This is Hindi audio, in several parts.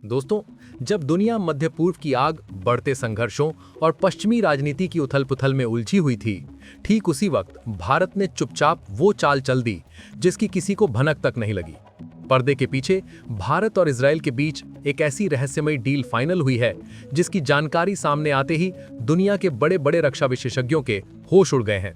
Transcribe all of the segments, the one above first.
दोस्तों, जब दुनिया मध्य पूर्व की आग, बढ़ते संघर्षों और पश्चिमी राजनीति की उथल-पुथल में उलझी हुई थी, ठीक उसी वक्त भारत ने चुपचाप वो चाल चल दी जिसकी किसी को भनक तक नहीं लगी। पर्दे के पीछे भारत और इजरायल के बीच एक ऐसी रहस्यमयी डील फाइनल हुई है जिसकी जानकारी सामने आते ही दुनिया के बड़े-बड़े रक्षा विशेषज्ञों के होश उड़ गए हैं।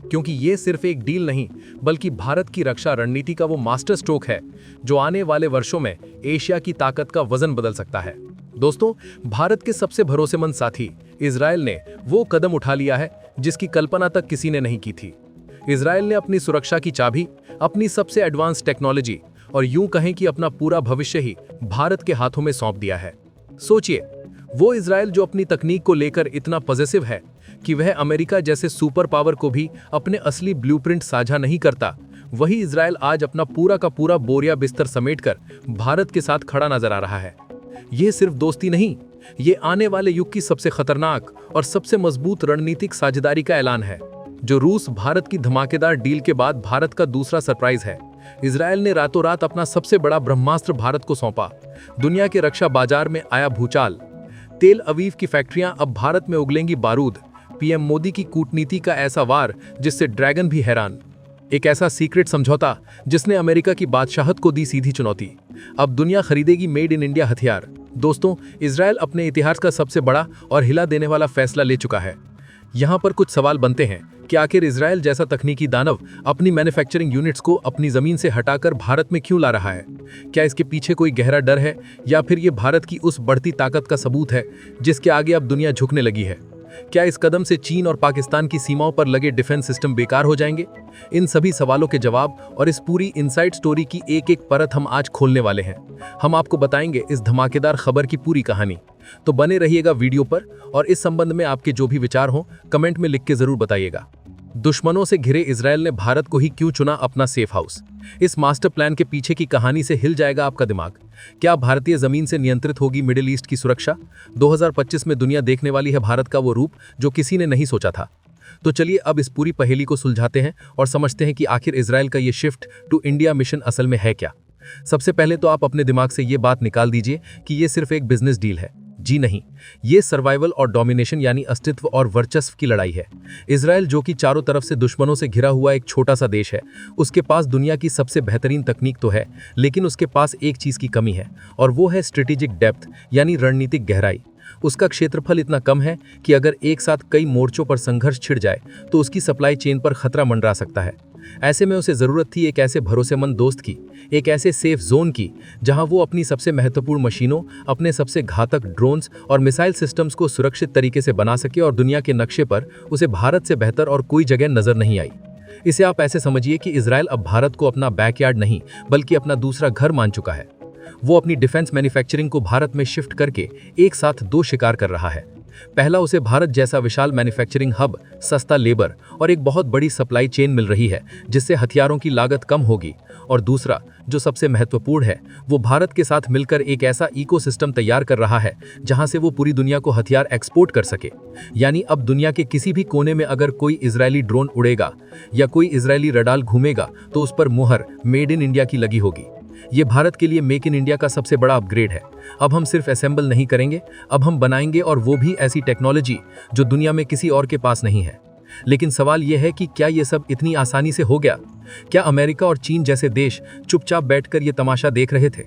क्योंकि ये सिर्फ एक डील नहीं, बल्कि भारत की रक्षा रणनीति का वो मास्टर स्ट्रोक है जो आने वाले वर्षों में एशिया की ताकत का वजन बदल सकता है। दोस्तों, भारत के सबसे भरोसेमंद साथी इजरायल ने वो कदम उठा लिया है जिसकी कल्पना तक किसी ने नहीं की थी। इजरायल ने अपनी सुरक्षा की चाबी, अपनी सबसे एडवांस टेक्नोलॉजी और यूं कहें कि अपना पूरा भविष्य ही भारत के हाथों में सौंप दिया है। सोचिए, वो इजरायल जो अपनी तकनीक को लेकर इतना पॉजिटिव है कि वह अमेरिका जैसे सुपर पावर को भी अपने असली ब्लूप्रिंट साझा नहीं करता, वही इजरायल आज अपना पूरा का पूरा बोरिया बिस्तर समेटकर भारत के साथ खड़ा नजर आ रहा है। यह सिर्फ दोस्ती नहीं, ये आने वाले युग की सबसे खतरनाक और सबसे मजबूत रणनीतिक साझेदारी का ऐलान है। जो रूस भारत की धमाकेदार डील के बाद भारत का दूसरा सरप्राइज है। इजरायल ने रातों रात अपना सबसे बड़ा ब्रह्मास्त्र भारत को सौंपा। दुनिया के रक्षा बाजार में आया भूचाल। तेल अवीव की फैक्ट्रियां अब भारत में उगलेंगी बारूद। पीएम मोदी की कूटनीति का ऐसा वार जिससे ड्रैगन भी हैरान। एक ऐसा सीक्रेट समझौता जिसने अमेरिका की बादशाहत को दी सीधी चुनौती। अब दुनिया खरीदेगी मेड इन इंडिया हथियार। दोस्तों, इजरायल अपने इतिहास का सबसे बड़ा और हिला देने वाला फैसला ले चुका है। यहाँ पर कुछ सवाल बनते हैं कि आखिर इजरायल जैसा तकनीकी दानव अपनी मैन्युफैक्चरिंग यूनिट्स को अपनी जमीन से हटाकर भारत में क्यों ला रहा है? क्या इसके पीछे कोई गहरा डर है, या फिर ये भारत की उस बढ़ती ताकत का सबूत है जिसके आगे अब दुनिया झुकने लगी है? क्या इस कदम से चीन और पाकिस्तान की सीमाओं पर लगे डिफेंस सिस्टम बेकार हो जाएंगे? इन सभी सवालों के जवाब और इस पूरी इनसाइड स्टोरी की एक एक परत हम आज खोलने वाले हैं। हम आपको बताएंगे इस धमाकेदार खबर की पूरी कहानी। तो बने रहिएगा वीडियो पर, और इस संबंध में आपके जो भी विचार हो कमेंट में लिख के जरूर बताइएगा। दुश्मनों से घिरे इजरायल ने भारत को ही क्यों चुना अपना सेफ हाउस? इस मास्टर प्लान के पीछे की कहानी से हिल जाएगा आपका दिमाग। क्या भारतीय जमीन से नियंत्रित होगी मिडिल ईस्ट की सुरक्षा? 2025 में दुनिया देखने वाली है भारत का वो रूप जो किसी ने नहीं सोचा था। तो चलिए अब इस पूरी पहेली को सुलझाते हैं और समझते हैं कि आखिर इजरायल का ये शिफ्ट टू इंडिया मिशन असल में है क्या। सबसे पहले तो आप अपने दिमाग से ये बात निकाल दीजिए कि ये सिर्फ एक बिजनेस डील है। जी नहीं, ये सर्वाइवल और डोमिनेशन यानी अस्तित्व और वर्चस्व की लड़ाई है। इजरायल जो कि चारों तरफ से दुश्मनों से घिरा हुआ एक छोटा सा देश है, उसके पास दुनिया की सबसे बेहतरीन तकनीक तो है, लेकिन उसके पास एक चीज की कमी है, और वो है स्ट्रेटेजिक डेप्थ यानी रणनीतिक गहराई। उसका क्षेत्रफल इतना कम है कि अगर एक साथ कई मोर्चों पर संघर्ष छिड़ जाए तो उसकी सप्लाई चेन पर खतरा मंडरा सकता है। ऐसे में उसे जरूरत थी एक ऐसे भरोसेमंद दोस्त की, एक ऐसे सेफ जोन की, जहां वो अपनी सबसे महत्वपूर्ण मशीनों, अपने सबसे घातक ड्रोन्स और मिसाइल सिस्टम्स को सुरक्षित तरीके से बना सके, और दुनिया के नक्शे पर उसे भारत से बेहतर और कोई जगह नजर नहीं आई। इसे आप ऐसे समझिए कि इजरायल अब भारत को अपना बैकयार्ड नहीं बल्कि अपना दूसरा घर मान चुका है। वो अपनी डिफेंस मैन्युफैक्चरिंग को भारत में शिफ्ट करके एक साथ दो शिकार कर रहा है। पहला, उसे भारत जैसा विशाल मैन्युफैक्चरिंग हब, सस्ता लेबर और एक बहुत बड़ी सप्लाई चेन मिल रही है जिससे हथियारों की लागत कम होगी। और दूसरा, जो सबसे महत्वपूर्ण है, वो भारत के साथ मिलकर एक ऐसा इकोसिस्टम तैयार कर रहा है जहां से वो पूरी दुनिया को हथियार एक्सपोर्ट कर सके। यानी अब दुनिया के किसी भी कोने में अगर कोई इजरायली ड्रोन उड़ेगा या कोई इजरायली रडार घूमेगा तो उस पर मुहर मेड इन इंडिया की लगी होगी। ये भारत के लिए मेक इन इंडिया का सबसे बड़ा अपग्रेड है। अब हम सिर्फ असेंबल नहीं करेंगे, अब हम बनाएंगे, और वो भी ऐसी टेक्नोलॉजी जो दुनिया में किसी और के पास नहीं है। लेकिन सवाल यह है कि क्या ये सब इतनी आसानी से हो गया? क्या अमेरिका और चीन जैसे देश चुपचाप बैठकर ये तमाशा देख रहे थे?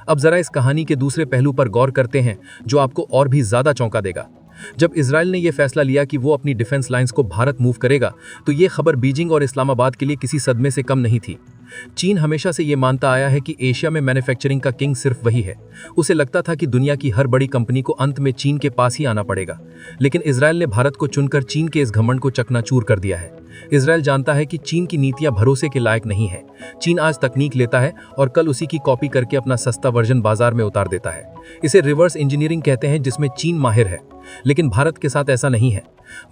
अब जरा इस कहानी के दूसरे पहलू पर गौर करते हैं जो आपको और भी ज्यादा चौंका देगा। जब इजरायल ने यह फैसला लिया कि वो अपनी डिफेंस लाइंस को भारत मूव करेगा, तो ये खबर बीजिंग और इस्लामाबाद के लिए किसी सदमे से कम नहीं थी। चीन हमेशा से ये मानता आया है कि एशिया में मैन्युफैक्चरिंग का किंग सिर्फ वही है। उसे लगता था कि दुनिया की हर बड़ी कंपनी को अंत में चीन के पास ही आना पड़ेगा। लेकिन इजरायल ने भारत को चुनकर चीन के इस घमंड को चकनाचूर कर दिया है। इजरायल जानता है कि चीन की नीतियां भरोसे के लायक नहीं है। चीन आज तकनीक लेता है और कल उसी की कॉपी करके अपना सस्ता वर्जन बाजार में उतार देता है। इसे रिवर्स इंजीनियरिंग कहते हैं, जिसमें चीन माहिर है। लेकिन भारत के साथ ऐसा नहीं है।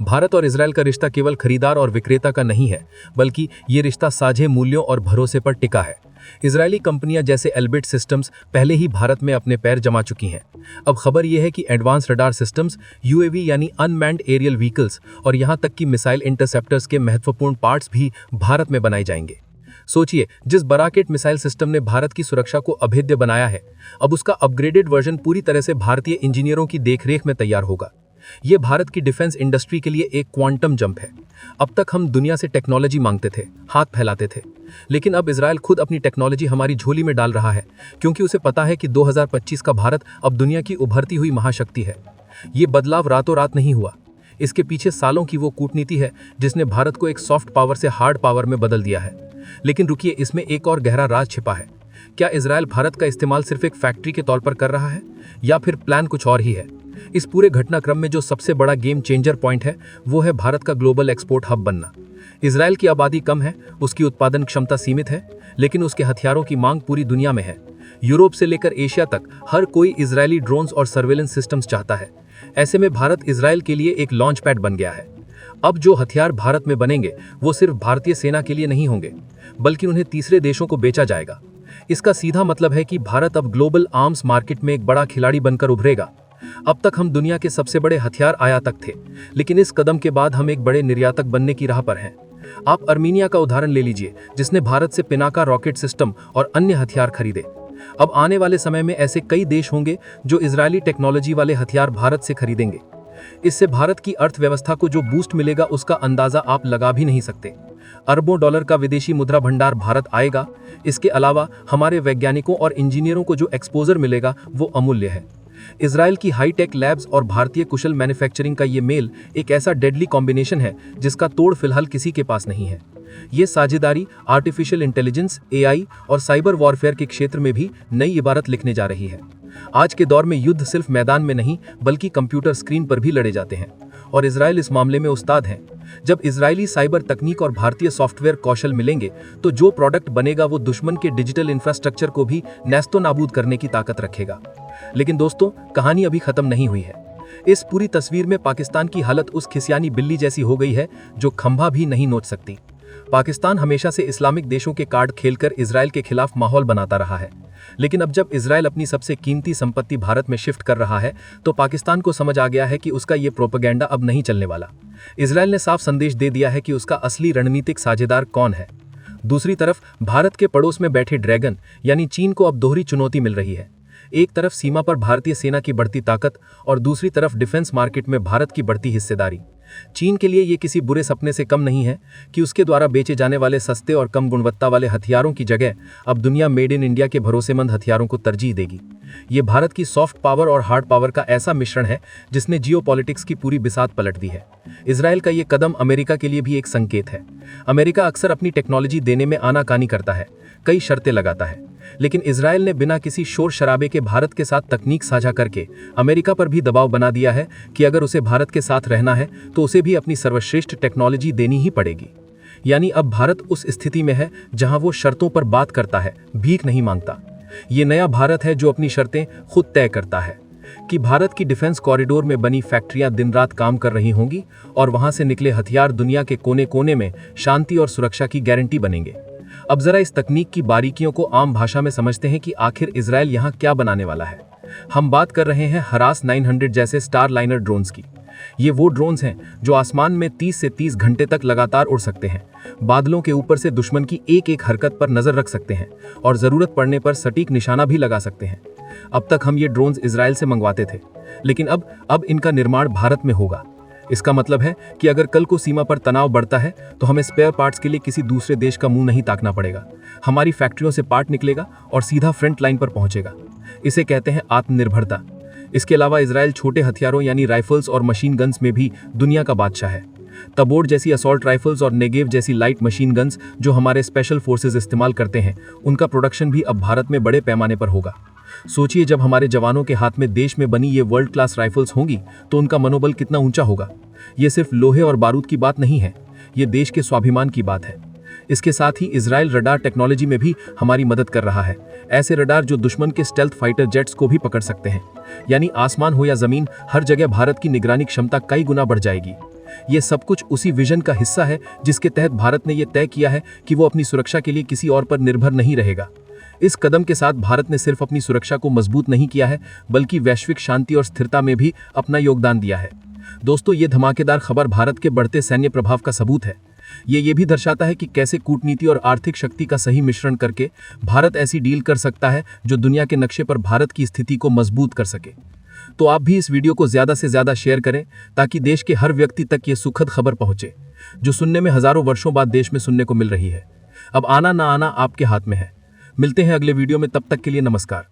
भारत और इजरायल का रिश्ता केवल खरीदार और विक्रेता का नहीं है, बल्कि ये रिश्ता साझे मूल्यों और भरोसे पर टिका है। इजरायली कंपनियां जैसे एल्बिट सिस्टम्स पहले ही भारत में अपने पैर जमा चुकी हैं। अब खबर यह है कि एडवांस रडार सिस्टम्स, यूएवी यानी अनमैन्ड एरियल व्हीकल्स, और यहां तक कि मिसाइल इंटरसेप्टर्स के महत्वपूर्ण पार्ट्स भी भारत में बनाए जाएंगे। सोचिए, जिस बराकेट मिसाइल सिस्टम ने भारत की सुरक्षा को अभेद्य बनाया है, अब उसका अपग्रेडेड वर्जन पूरी तरह से भारतीय इंजीनियरों की देखरेख में तैयार होगा। ये भारत की डिफेंस इंडस्ट्री के लिए एक क्वांटम जंप है। अब तक हम दुनिया से टेक्नोलॉजी मांगते थे, हाथ फैलाते थे, लेकिन अब इजरायल खुद अपनी टेक्नोलॉजी हमारी झोली में डाल रहा है, क्योंकि उसे पता है कि 2025 का भारत अब दुनिया की उभरती हुई महाशक्ति है। ये बदलाव रातों रात नहीं हुआ। इसके पीछे सालों की वो कूटनीति है जिसने भारत को एक सॉफ्ट पावर से हार्ड पावर में बदल दिया है। लेकिन रुकिए, इसमें एक और गहरा राज छिपा है। क्या इजरायल भारत का इस्तेमाल सिर्फ एक फैक्ट्री के तौर पर कर रहा है, या फिर प्लान कुछ और ही है? इस पूरे घटनाक्रम में जो सबसे बड़ा गेम चेंजर पॉइंट है, वो है भारत का ग्लोबल एक्सपोर्ट हब बनना। इजरायल की आबादी कम है, उसकी उत्पादन क्षमता सीमित है, लेकिन उसके हथियारों की मांग पूरी दुनिया में है। यूरोप से लेकर एशिया तक हर कोई इजरायली ड्रोन्स और सर्वेलेंस सिस्टम्स चाहता है। ऐसे में भारत इजरायल के लिए एक लॉन्च पैड बन गया है। अब जो हथियार भारत में बनेंगे, वो सिर्फ भारतीय सेना के लिए नहीं होंगे, बल्कि उन्हें तीसरे देशों को बेचा जाएगा। इसका सीधा मतलब है कि भारत अब ग्लोबल आर्म्स मार्केट में एक बड़ा खिलाड़ी बनकर उभरेगा। अब तक हम दुनिया के सबसे बड़े हथियार आयातक थे, लेकिन इस कदम के बाद हम एक बड़े निर्यातक बनने की राह पर हैं। आप अर्मीनिया का उदाहरण ले लीजिए, जिसने भारत से पिनाका रॉकेट सिस्टम और अन्य हथियार खरीदे। अब आने वाले समय में ऐसे कई देश होंगे जो इजरायली टेक्नोलॉजी वाले हथियार भारत से खरीदेंगे। इससे भारत की अर्थव्यवस्था को जो बूस्ट मिलेगा, उसका अंदाजा आप लगा भी नहीं सकते। अरबों डॉलर का विदेशी मुद्रा भंडार भारत आएगा। इसके अलावा हमारे वैज्ञानिकों और इंजीनियरों को जो एक्सपोजर मिलेगा, वो अमूल्य है। इजरायल की हाईटेक लैब्स और भारतीय कुशल मैन्युफैक्चरिंग का ये मेल एक ऐसा डेडली कॉम्बिनेशन है जिसका तोड़ फिलहाल किसी के पास नहीं है। ये साझेदारी आर्टिफिशियल इंटेलिजेंस, एआई और साइबर वॉरफेयर के क्षेत्र में भी नई इबारत लिखने जा रही है। आज के दौर में युद्ध सिर्फ मैदान में नहीं, बल्कि कंप्यूटर स्क्रीन पर भी लड़े जाते हैं, और इजरायल इस मामले में उस्ताद है। जब इजरायली साइबर तकनीक और भारतीय सॉफ्टवेयर कौशल मिलेंगे, तो जो प्रोडक्ट बनेगा वो दुश्मन के डिजिटल इंफ्रास्ट्रक्चर को भी नेस्तो नाबूद करने की ताकत रखेगा। लेकिन दोस्तों, कहानी अभी खत्म नहीं हुई है। इस पूरी तस्वीर में पाकिस्तान की हालत उस खिसियानी बिल्ली जैसी हो गई है जो खंभा भी नहीं नोच सकती। पाकिस्तान हमेशा से इस्लामिक देशों के कार्ड खेलकर इजरायल के खिलाफ माहौल बनाता रहा है, लेकिन अब जब इजरायल अपनी सबसे कीमती संपत्ति भारत में शिफ्ट कर रहा है, तो पाकिस्तान को समझ आ गया है कि उसका ये प्रोपेगेंडा अब नहीं चलने वाला। इजरायल ने साफ संदेश दे दिया है कि उसका असली रणनीतिक साझेदार कौन है। दूसरी तरफ भारत के पड़ोस में बैठे ड्रैगन यानी चीन को अब दोहरी चुनौती मिल रही है। एक तरफ सीमा पर भारतीय सेना की बढ़ती ताकत, और दूसरी तरफ डिफेंस मार्केट में भारत की बढ़ती हिस्सेदारी। चीन के लिए ये किसी बुरे सपने से कम नहीं है कि उसके द्वारा बेचे जाने वाले सस्ते और कम गुणवत्ता वाले हथियारों की जगह अब दुनिया मेड इन इंडिया के भरोसेमंद हथियारों को तरजीह देगी। ये भारत की सॉफ्ट पावर और हार्ड पावर का ऐसा मिश्रण है जिसने जियोपॉलिटिक्स की पूरी बिसात पलट दी है। इजरायल का ये कदम अमेरिका के लिए भी एक संकेत है। अमेरिका अक्सर अपनी टेक्नोलॉजी देने में आनाकानी करता है, कई शर्तें लगाता है, लेकिन इजरायल ने बिना किसी शोर शराबे के भारत के साथ तकनीक साझा करके अमेरिका पर भी दबाव बना दिया है कि अगर उसे भारत के साथ रहना है तो उसे भी अपनी सर्वश्रेष्ठ टेक्नोलॉजी देनी ही पड़ेगी। यानी अब भारत उस स्थिति में है जहां वो शर्तों पर बात करता है, भीख नहीं मांगता। ये नया भारत है जो अपनी शर्तें खुद तय करता है कि भारत की डिफेंस कॉरिडोर में बनी फैक्ट्रियां दिन रात काम कर रही होंगी और वहां से निकले हथियार दुनिया के कोने कोने में शांति और सुरक्षा की गारंटी बनेंगे। अब जरा इस तकनीक की बारीकियों को आम भाषा में समझते हैं कि आखिर इजरायल यहाँ क्या बनाने वाला है। हम बात कर रहे हैं हरास 900 जैसे स्टार लाइनर ड्रोन्स की। ये वो ड्रोन्स हैं जो आसमान में 30 से 30 घंटे तक लगातार उड़ सकते हैं, बादलों के ऊपर से दुश्मन की एक एक हरकत पर नजर रख सकते हैं और जरूरत पड़ने पर सटीक निशाना भी लगा सकते हैं। अब तक हम ये ड्रोन्स इजरायल से मंगवाते थे, लेकिन अब इनका निर्माण भारत में होगा। इसका मतलब है कि अगर कल को सीमा पर तनाव बढ़ता है तो हमें स्पेयर पार्ट्स के लिए किसी दूसरे देश का मुंह नहीं ताकना पड़ेगा। हमारी फैक्ट्रियों से पार्ट निकलेगा और सीधा फ्रंट लाइन पर पहुंचेगा। इसे कहते हैं आत्मनिर्भरता। इसके अलावा इजरायल छोटे हथियारों यानी राइफल्स और मशीन गन्स में भी दुनिया का बादशाह है। तबोर जैसी असॉल्ट राइफल्स और नेगेव जैसी लाइट मशीन गन्स जो हमारे स्पेशल फोर्सेज इस्तेमाल करते हैं, उनका प्रोडक्शन भी अब भारत में बड़े पैमाने पर होगा। सोचिए, जब हमारे जवानों के हाथ में देश में बनी ये वर्ल्ड क्लास राइफल्स होंगी तो उनका मनोबल कितना ऊंचा होगा। ये सिर्फ लोहे और बारूद की बात नहीं है, ये देश के स्वाभिमान की बात है। इसके साथ ही इजरायल रडार टेक्नोलॉजी में भी हमारी मदद कर रहा है। ऐसे रडार जो दुश्मन के स्टेल्थ फाइटर जेट्स को भी पकड़ सकते हैं, यानी आसमान हो या जमीन, हर जगह भारत की निगरानी क्षमता कई गुना बढ़ जाएगी। ये सब कुछ उसी विजन का हिस्सा है जिसके तहत भारत ने यह तय किया है कि वो अपनी सुरक्षा के लिए किसी और पर निर्भर नहीं रहेगा। इस कदम के साथ भारत ने सिर्फ अपनी सुरक्षा को मजबूत नहीं किया है, बल्कि वैश्विक शांति और स्थिरता में भी अपना योगदान दिया है। दोस्तों, ये धमाकेदार खबर भारत के बढ़ते सैन्य प्रभाव का सबूत है। ये भी दर्शाता है कि कैसे कूटनीति और आर्थिक शक्ति का सही मिश्रण करके भारत ऐसी डील कर सकता है जो दुनिया के नक्शे पर भारत की स्थिति को मजबूत कर सके। तो आप भी इस वीडियो को ज्यादा से ज्यादा शेयर करें ताकि देश के हर व्यक्ति तक ये सुखद खबर पहुंचे, जो सुनने में हजारों वर्षों बाद देश में सुनने को मिल रही है। अब आना ना आना आपके हाथ में है। मिलते हैं अगले वीडियो में, तब तक के लिए नमस्कार।